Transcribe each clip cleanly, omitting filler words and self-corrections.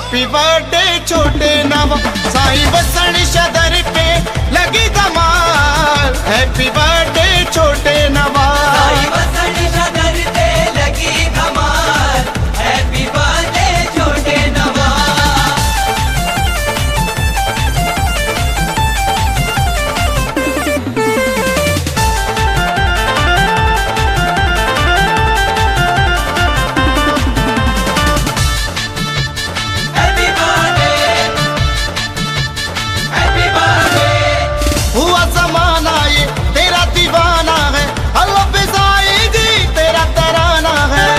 Happy birthday छोटे नवा। साईं वसण शदर पे लगी धमाल, हैप्पी बर्थडे छोटे नवा। साईं वसण शदर पे लगी धमाल, हैप्पी बर्थडे छोटे नवा। हुआ जमाना ये तेरा दीवाना है, अल्लाह फिजाई जी तेरा तराना है।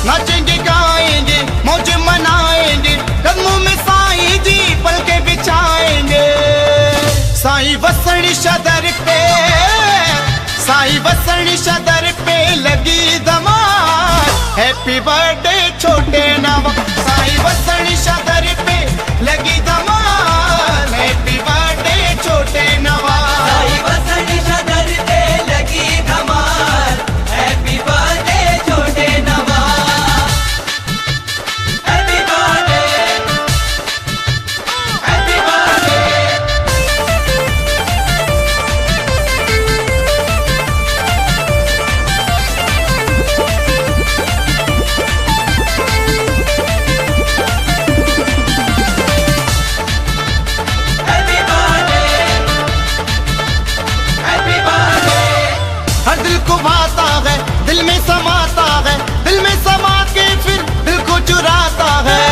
नाचेंगे गाएंगे मौज मनाएंगे, कदमों में साईं जी पलके बिछाएंगे। साईं वसण शदर पे, साईं वसण शदर पे लगी धमाल, हैप्पी बर्थडे छोटे नवा। साईं वसण शदर पे लगी धमाल, हैप्पी बर्थडे छोटे नवा। साईं वसण शदर पे लगी धमाल, हैप्पी बर्थडे छोटे नवा। Happy birthday, happy birthday. हर दिल को भाता है, दिल में समाता है, दिल में समा के फिर दिल को चुराता है।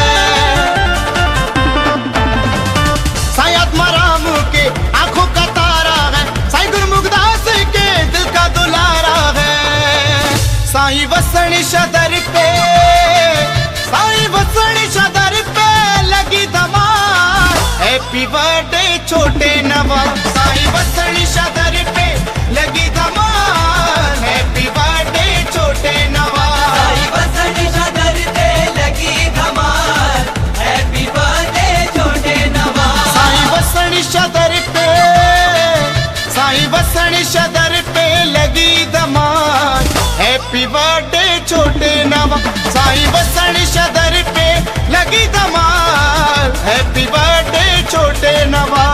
साईं आत्माराम के आंखों का तारा है, साईं गुरमुखदास के दिल का दुलारा है। साईं वसण शदर पे, साईं वसण शदर पे लगी धमाल, हैप्पी बर्थडे छोटे नवा। साईं वसण शदर पे लगी धमाल, हैप्पी बर्थडे छोटे नवा। साईं वसण शदर पे लगी धमाल, हैप्पी बर्थडे छोटे नवा। साईं वसण शदर पे, साईं वसण शदर पे लगी धमाल, हैप्पी बर्थडे छोटे नवा। साईं वसण शदर पे लगी धमाल, हैप्पी बर्थडे छोटे नवा।